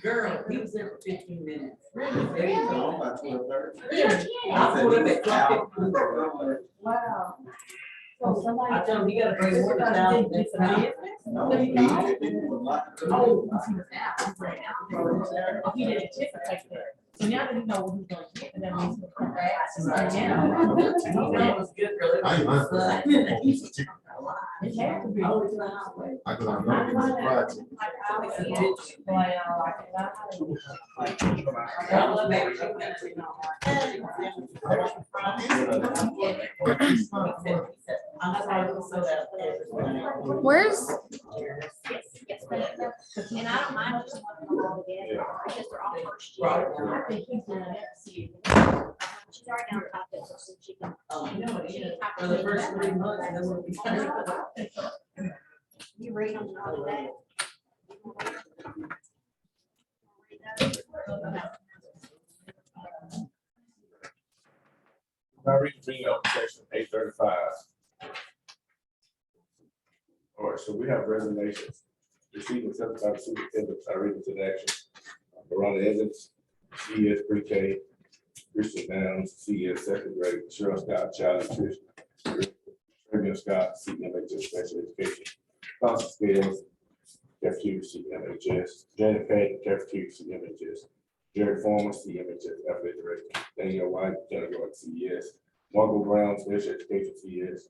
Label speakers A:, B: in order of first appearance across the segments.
A: Girl, he was there for 15 minutes.
B: Really?
C: About 12:30.
A: Yeah. I pulled up at 12:15.
B: Wow.
A: I told him he gotta bring more than $1,000 next time.
C: No, he didn't.
B: Oh, he was out. He ran out. He didn't anticipate that. So now that he knows what he's gonna get, and that means he'll come back.
A: That was good, really.
D: I ain't lying for that.
B: It had to be.
D: I could have known it was Friday.
E: Where's
F: Yes, and I don't mind just having them all together, because they're all first year.
B: I think he's doing it.
F: She's already on top of it, so she can.
A: For the first 3 months, and then we'll be.
F: You read them all today.
D: I read the reading of section 835. All right, so we have resignations. Received and accepted by the superintendent. I read into the action. Veronica Evans, CES pre-K, Christian Downs, CES second grade, Cheryl Scott, child nutrition, Trevor Scott, CMHS special education, Constance Scales, cafeteria CMHS, Janet Patton, cafeteria CMHS, Jared Foreman, CMHS athletic director, Danielle White, general guard CES, Margot Brown, special education CES,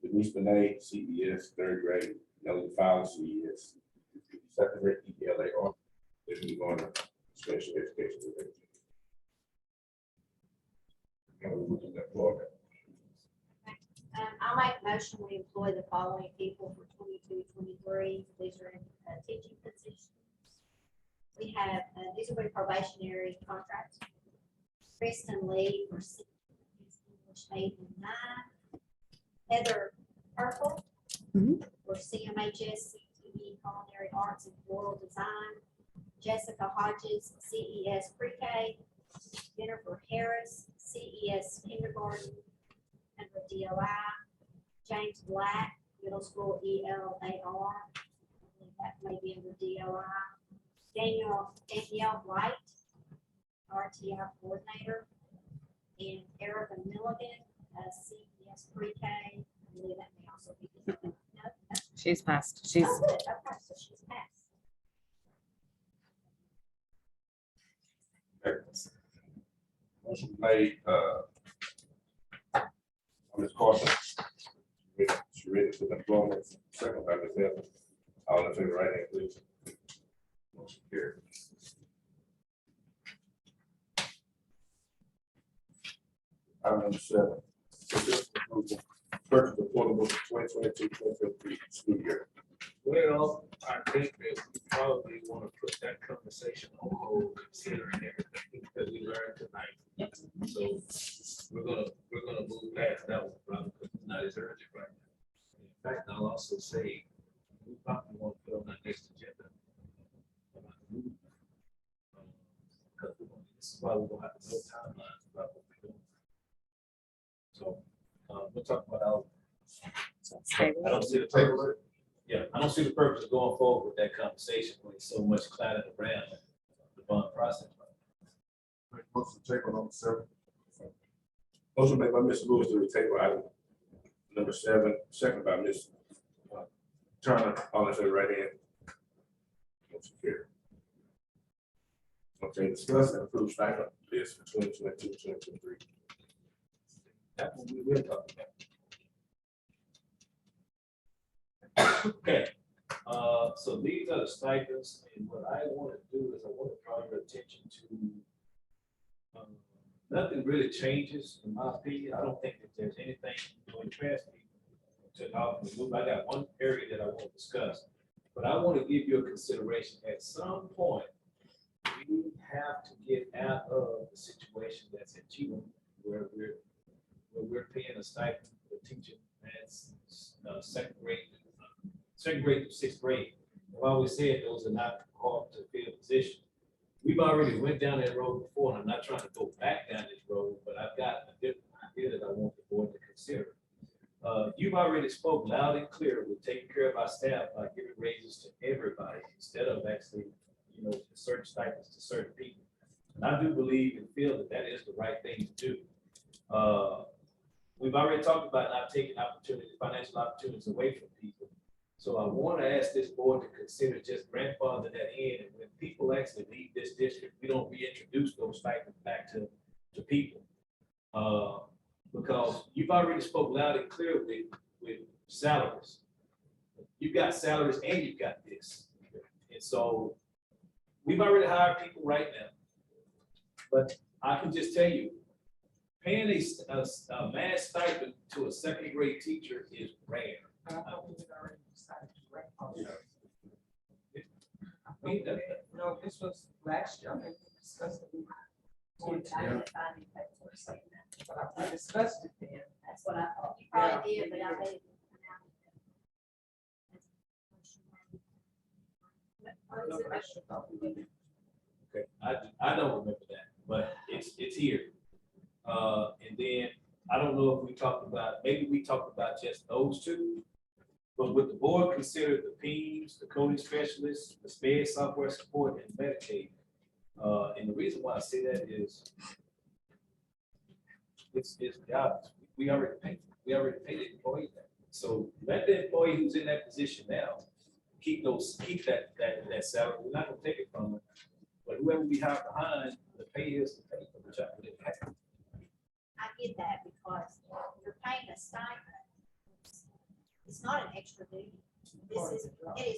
D: Denise Benet, CES third grade, Melanie Fowler, CES, second grade ELA, then we go on to special education director. And we're looking at Florida.
F: I'll make a motion, we employ the following people for 22-23. These are in teaching positions. We have, these will be probationary contracts. Kristen Lee for English 8 and 9. Heather Purple for CMHS CTE Culinary Arts and Floral Design. Jessica Hodges, CES Pre-K. Jennifer Harris, CES Kindergarten and the DOI. James Black, Middle School ELAR. I believe that may be under DOI. Danielle White, RTI Coordinator. And Erica Milligan, CES Pre-K. I believe that may also be. No,
E: she's passed? She's
F: oh, good. Okay, so she's passed.
D: Motion made, Ms. Carson. She read it to the employment, second by Ms. Evans. All in favor, right hand, please. Motion carried. Item number 7. Purchase of portable 2022-2023 school year.
G: Well, I think that we probably want to put that conversation on hold, considering everything that we learned tonight. So we're gonna move past that one, probably because it's not as urgent right now. In fact, I'll also say, we probably want to put on our next agenda. Because this is why we're gonna have to know timelines about what we're doing. So we'll talk about our. I don't see the purpose. Yeah, I don't see the purpose of going forward with that conversation when it's so much clouded around the bond process.
D: Motion to table number 7. Motion made by Mr. Lewis to table item number 7, second by Ms. Turner. All in favor, right hand. Motion carried. Okay, discuss and approve stipend list for 2022-2023.
G: That's what we will talk about. Okay, so these are the stipends, and what I want to do is I want to draw your attention to nothing really changes in my opinion. I don't think that there's anything going past me to help me move. I got one area that I want to discuss, but I want to give you a consideration. At some point, we have to get out of the situation that's at Chile, where we're paying a stipend for teaching that's second grade to 6th grade. I've always said those are not hard to fill positions. We've already went down that road before, and I'm not trying to go back down this road, but I've got a different idea that I want the board to consider. You've already spoke loud and clear. We're taking care of our staff by giving raises to everybody instead of actually, certain stipends to certain people. And I do believe and feel that that is the right thing to do. We've already talked about not taking opportunities, financial opportunities away from people. So I want to ask this board to consider just grandfather that in, and when people actually leave this district, we don't reintroduce those stipends back to people. Because you've already spoke loud and clear with salaries. You've got salaries and you've got this. And so we've already hired people right now. But I can just tell you, paying a math stipend to a second grade teacher is rare.
A: No, this was last year, I think we discussed it. But I discussed it then.
F: That's what I thought. You probably did, but I bet it.
A: No, but I should probably did.
G: Okay, I don't remember that, but it's here. And then, I don't know if we talked about, maybe we talked about just those two. But would the board consider the PEMS, the coding specialists, the SPED software support, and Medicaid? And the reason why I say that is it's jobs. We already paid the employee that. So let the employee who's in that position now keep that salary. We're not gonna take it from them. But whoever we have behind, the pay is the pay for the job.
F: I get that because you're paying a stipend. It's not an extra duty. It is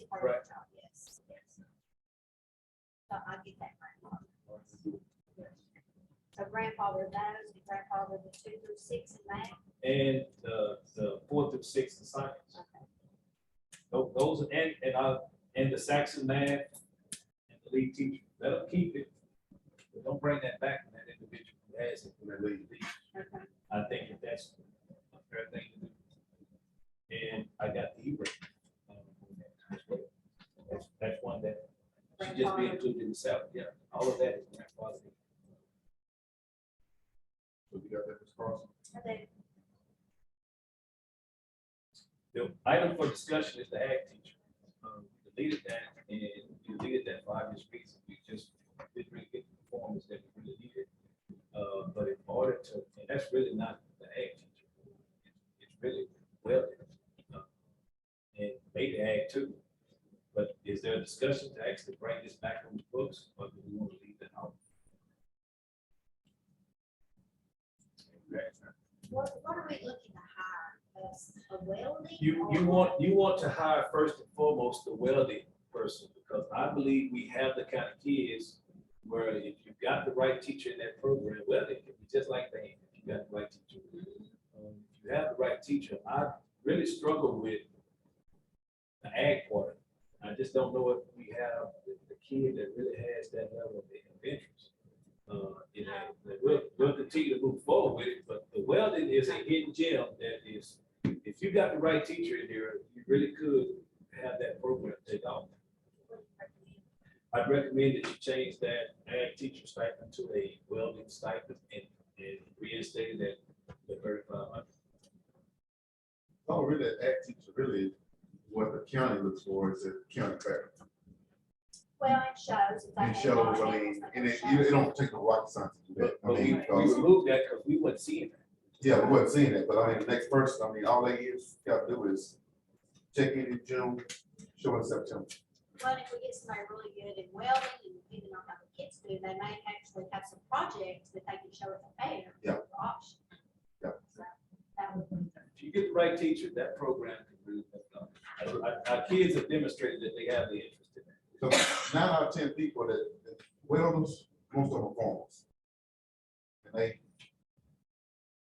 F: part of the job, yes. So I get that grandfather. So grandfather those, and grandfather the 2 through 6 in math.
G: And the 4 through 6 in science.
F: Okay.
G: Those and the Saxon math and the lead teacher. Let them keep it. But don't bring that back when that individual has it when they leave.
F: Okay.
G: I think that's a fair thing to do. And I got the E-rate. That's one that should just be included in the salary. Yeah, all of that is grandfather.
D: So we got that, Ms. Carson?
F: Okay.
G: The item for discussion is the ag teacher. Deleted that and we deleted that for obvious reasons. We just didn't really get the performance that we really needed. But in order to, and that's really not the ag teacher. It's really well, and maybe ag too. But is there a discussion to actually bring this back on the books, or do we want to leave that out?
F: What are we looking to hire? A welding?
G: You want to hire first and foremost the welding person, because I believe we have the kind of kids where if you've got the right teacher in that program, welding can be just like that. If you got the right teacher, if you have the right teacher, I really struggle with the ag part. I just don't know if we have the kid that really has that level of interest. We'll continue to move forward with it, but the welding is a hidden gem that is, if you got the right teacher in there, you really could have that program take off. I'd recommend that you change that ag teacher stipend to a welding stipend and reinstate it at the 3,500.
C: Oh, really, ag teacher, really, what the county looks for is a county fair.
F: Well, it shows.
C: And shows, I mean, and it don't take no rocket science to do that. I
G: But we
C: mean, because,
G: removed that because we wasn't seeing that.
C: yeah, we wasn't seeing it, but I mean, the next person, I mean, all they got to do is check in June, show in September.
F: Well, if we get somebody really good in welding and depending on how the kids do, they may actually have some projects that they can show at the fair.
C: Yeah.
F: For option.
C: Yeah.
F: So that would be.
G: If you get the right teacher, that program can really make it. Our kids have demonstrated that they have the interest in it.
C: So 9 out of 10 people that welders, most of them are farmers.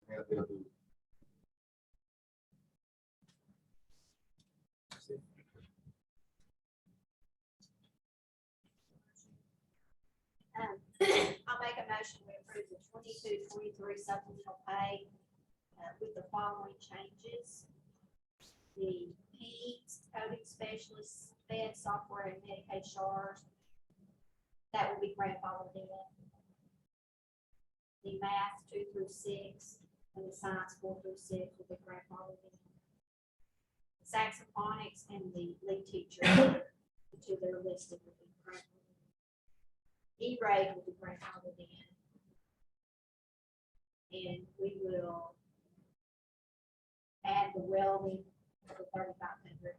C: And they'll do.
F: I'll make a motion to approve the 22-23 supplemental pay with the following changes. The PEDS, coding specialists, SPED software and Medicaid SHARs, that will be grandfathered in. The math 2 through 6 and the science 4 through 6 will be grandfathered in. Saxophonics and the lead teacher, the two that are listed will be grandfathered. E-rate will be grandfathered in. And we will add the welding for the 3,500.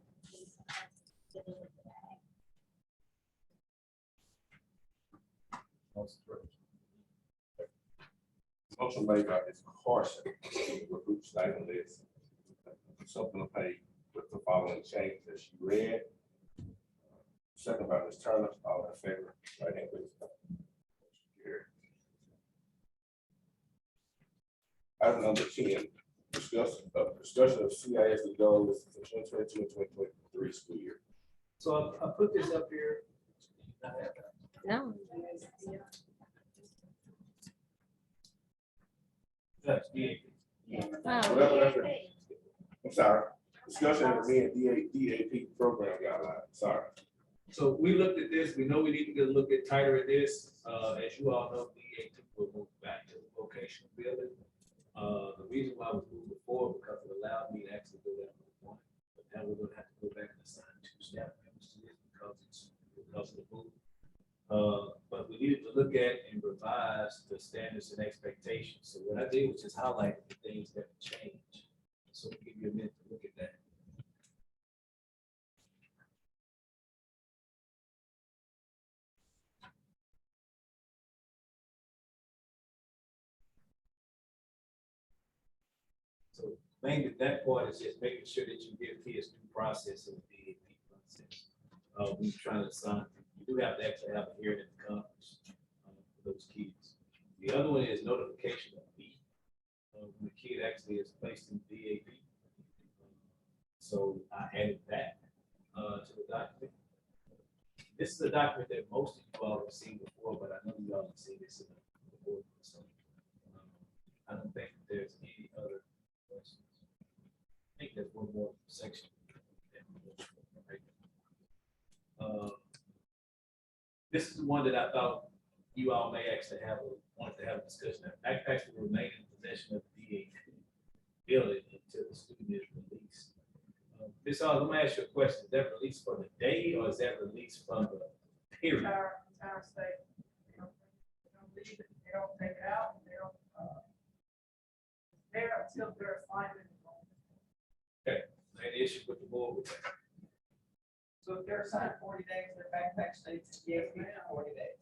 D: Motion made by Ms. Carson, recruit stipend list. Something to pay with the following change that she read. Second by Ms. Turner, all in favor, right hand please. Carried. Item number 10, discussion of CISD goals for 2022 and 2023 school year.
G: So I put this up here.
E: No,
G: That's the
E: oh,
D: I'm sorry, discussion of the DAP program guideline, sorry.
G: So we looked at this, we know we need to get a little bit tighter at this. As you all know, DAP will move back to the vocational building. The reason why we moved before, because it allowed me to actually go down to one. But now we're gonna have to go back and assign 2 staff members to this because of the move. But we needed to look at and revise the standards and expectations. So what I did was just highlight the things that would change. So we'll give you a minute to look at that. So mainly that part is just making sure that you give kids due process in the DAP process. We trying to assign, you do have to actually have a hearing at the conference for those kids. The other one is notification of fee. When the kid actually is placed in DAP. So I added that to the document. This is a document that most of you all have seen before, but I know you all have seen this in the board. So I don't think there's any other questions. I think there's one more section. This is the one that I thought you all may actually wanted to have a discussion. Backpacks will remain in possession of the DAP building until the student is released. Ms. Hall, let me ask you a question. Is that released for the day or is that released from the period?
A: Entire state. They don't leave it, they don't take it out, they don't, there until their assignment.
G: Okay, any issue with the board with that?
A: So if they're assigned 40 days, their backpack stays, yes, 40 days.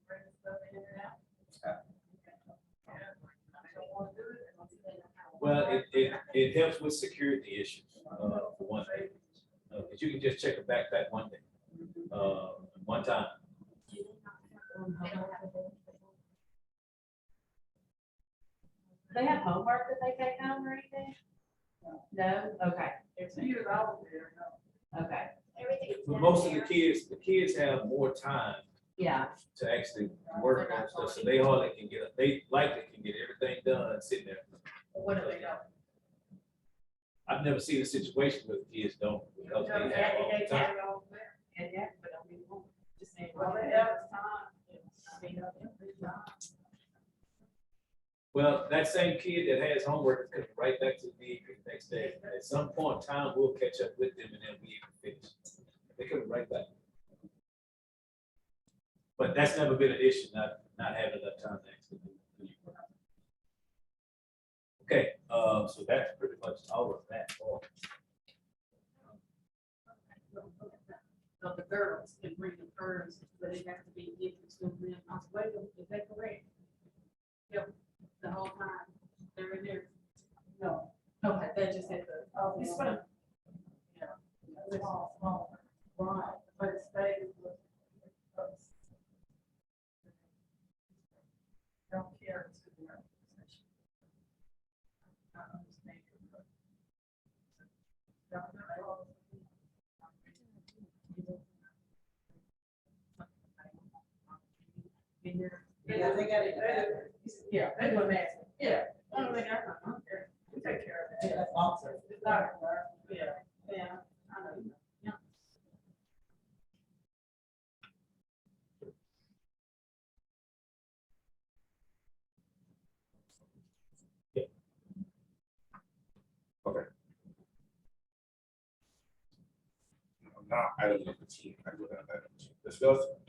A: Bring stuff in and out. And I don't want to do it.
G: Well, it helps with security issues, for one thing. Because you can just check a backpack one day, one time.
B: They have homework that they take home or anything? No, okay,
A: It's either out there, no.
B: okay,
F: Everything is
G: But
F: down
G: most of
F: there.
G: the kids have more time
B: yeah.
G: to actually work on stuff, so they hardly can they likely can get everything done sitting there.
A: What do they know?
G: I've never seen a situation where the kids don't, because they have all the time.
B: And yeah, but I mean, just saying.
A: Well, they have time.
B: I mean,
G: Well, that same kid that has homework is coming right back to the DAP the next day. At some point, time will catch up with them and they'll be able to finish. They're coming right back. But that's never been an issue, not having enough time to actually do. Okay, so that's pretty much all of that.
B: So the girls can bring the furs, but it has to be given to them. I was waiting, is that correct? Yep, the whole time, they're in there.
A: No.
B: Okay, they just had the,
A: Oh,
B: this
A: it's
B: one,
A: small. Right, but it stays with us. Don't care to the organization. I understand. Don't know. Yeah, they got it better. Yeah, that's what I'm asking. Yeah. I don't think I don't care. We take care of that. Yeah, that's awesome. It's not, yeah, yeah, I know. Yeah.
D: Item number 10. I go down to item 10.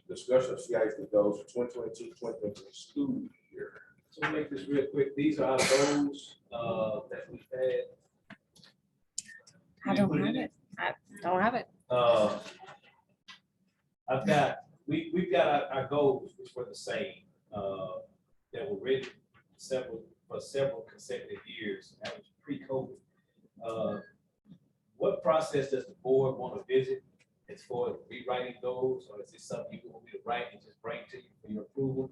D: Discussion of CISD goals for 2022-2023 school year.
G: So we'll make this real quick. These are our goals, that we've had.
E: I don't have it. I don't have it.
G: We've got our goals, which were the same, that were written for several consecutive years. That was pre-COVID. What process does the board want to visit as far as rewriting those, or is this something you want me to write and just bring to you for your approval?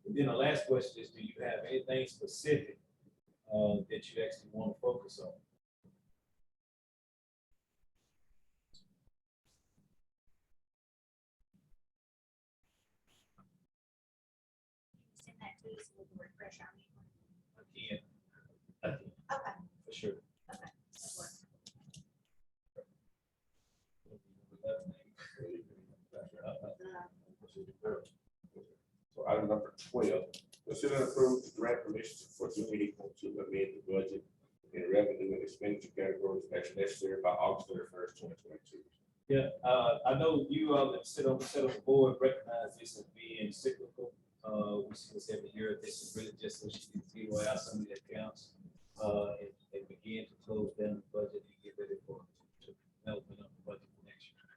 G: And then the last question is, do you have anything specific, that you actually want to focus on?
F: Send that to us, so we can refresh our memory.
G: Again,
F: Okay,
G: for sure.
F: okay. That works.
D: So item number 12, consider and approve the grant permission for junior equal to amend the budget in revenue and expenditure categories as necessary by August 31st, 2022.
G: Yeah, I know you all that sit on the board recognize this as being cyclical. We see this every year. This is really just so she can zero out some of the accounts, and begin to close down the budget and get ready for development of the budget for next year.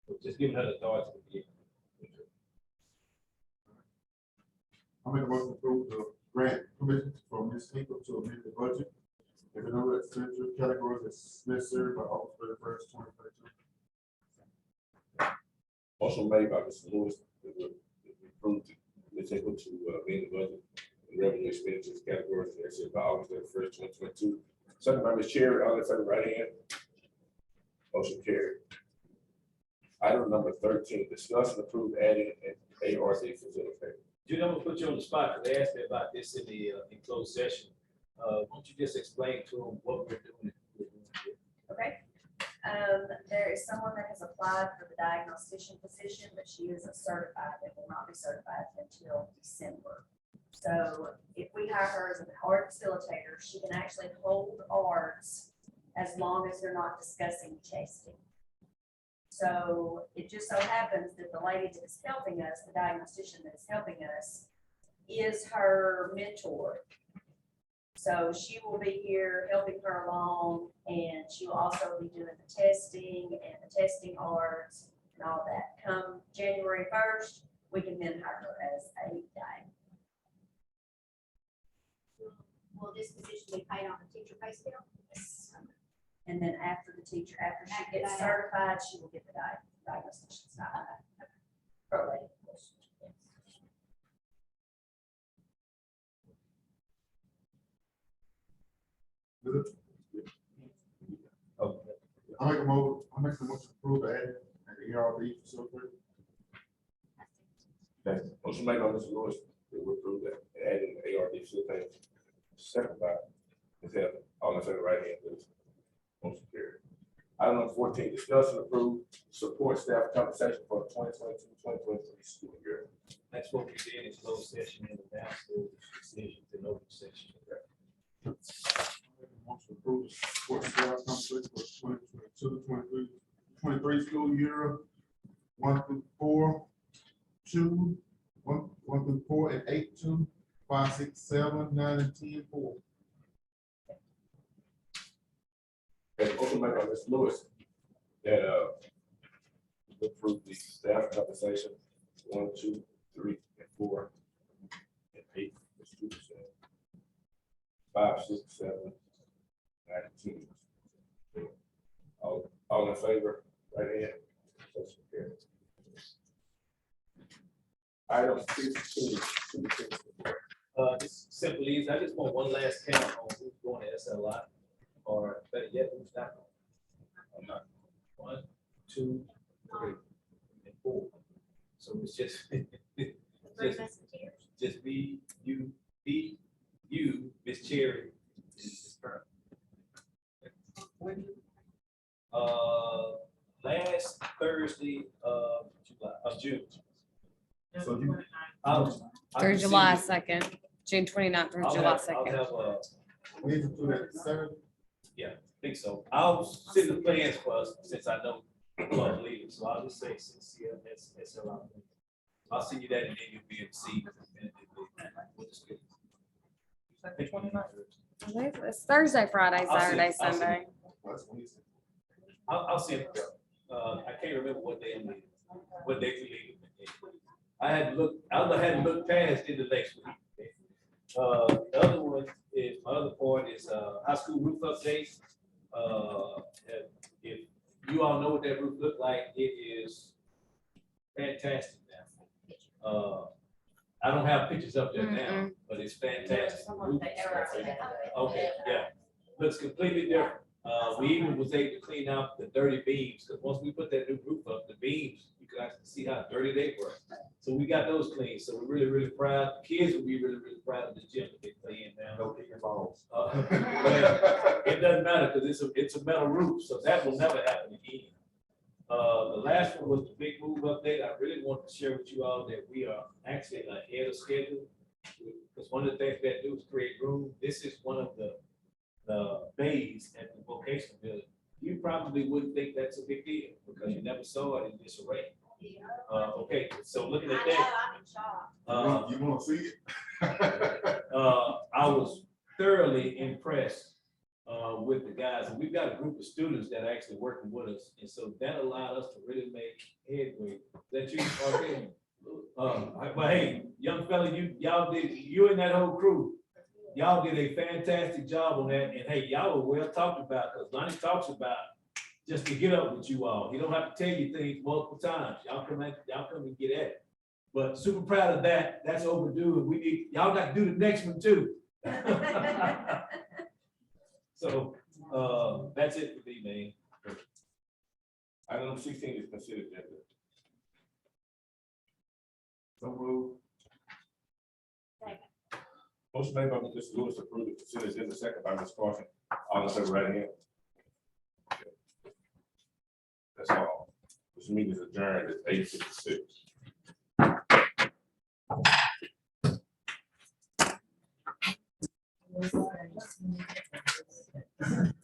G: So just giving her the thoughts to begin.
C: I make a motion to approve the grant permission for Ms. Hinkle to amend the budget. If the number of expenditure categories is necessary by August 31st, 2022.
D: Motion made by Mr. Lewis, that we approve Ms. Hinkle to amend the budget and revenue expenditures categories as necessary by August 31st, 2022. Second by Ms. Cherry, all in favor, right hand. Motion carried. Item number 13, discuss and approve adding an ARC facilitator.
G: Judy, I'm gonna put you on the spot, because they asked me about this in the closed session. Won't you just explain to them what we're doing?
H: Okay. There is someone that has applied for the diagnostician position, but she isn't certified and will not be certified until December. So if we hire her as an art facilitator, she can actually hold arts as long as they're not discussing testing. So it just so happens that the lady that is helping us, the diagnostician that is helping us, is her mentor. So she will be here helping her along, and she will also be doing the testing and the testing arts and all that. Come January 1st, we can then hire her as a diag.
F: Will this position be paid on the teacher pay scale?
H: And then after she gets certified, she will get the diagnostician stipend. Prorated.
G: Okay.
C: I make the motion to approve adding an ERB facilitator.
D: Okay. Motion made by Mr. Lewis, that we approve that, adding ARD facilitator. Second by Ms. Heather, all in favor, right hand, please. Motion carried. Item number 14, discuss and approve support staff compensation for the 2022-2023 school year.
G: That's what we did in closed session and announced those decisions in open session.
C: Motion to approve the support staff compensation for 2022-23 school year, 1 through 4, 2, 1 through 4, and 8, 2, 5, 6, 7, 9, and 10, 4.
D: Okay, motion made by Mr. Lewis, that we approve the staff compensation 1, 2, 3, and 4, and 8, that's 2%. 5, 6, 7, 9, and 10. All in favor, right hand. Motion carried. Item 15.
G: This simply is, I just want one last count on who's going to SLI, or better yet, who's not going. I'm not. 1, 2, 3, and 4. So it's just, just be you, Miss Cherry. Is current. Last Thursday of June.
C: So you,
G: I'll
E: Through
G: receive
E: July
G: it. 2nd,
E: June 29th through
G: I'll
E: July
G: have-
E: 2nd.
G: I'll have,
C: we need to do that Saturday.
G: think so. I'll send the plans for us since I know club leaders, so I'll just say SLR. I'll send you that and then you'll be able to see.
E: It's Thursday, Friday,
G: I'll see
E: Saturday,
G: it. I'll see it.
E: Sunday.
C: That's Wednesday.
G: I'll send it. I can't remember what day I'm leaving, what day we leaving. I had to look past into next week. The other one is, my other point is, high school roof update. If you all know what that roof looked like, it is fantastic now. I don't have pictures up there now, but it's fantastic. Okay, yeah, looks completely different. We even was able to clean out the dirty beams, because once we put that new roof up, the beams, you can actually see how dirty they were. So we got those clean, so we're really, really proud. The kids will be really, really proud of the gym that they play in now.
C: No kicking balls.
G: Well, it doesn't matter, because it's a metal roof, so that will never happen again. The last one was the big move update. I really want to share with you all that we are actually ahead of schedule. Because one of the things that do is create room. This is one of the bays at the vocational building. You probably wouldn't think that's a big deal because you never saw it in disarray. Okay, so looking at that.
F: I'm in shock.
C: You wanna see it?
G: I was thoroughly impressed with the guys, and we've got a group of students that are actually working with us, and so that allowed us to really make headway. That you, okay? But hey, young fella, you and that whole crew, y'all did a fantastic job on that, and hey, y'all were well talked about, because Lonnie talks about just to get up with you all. He don't have to tell you things multiple times. Y'all come and get at it. But super proud of that. That's overdue, and we need, y'all got to do the next one too. So, that's it for me, man.
D: Item 16 is considered agenda.
C: So move.
D: Motion made by Mr. Lewis to approve the consent agenda, second by Ms. Carson. All in favor, right hand. That's all. This meeting is adjourned at 8:56.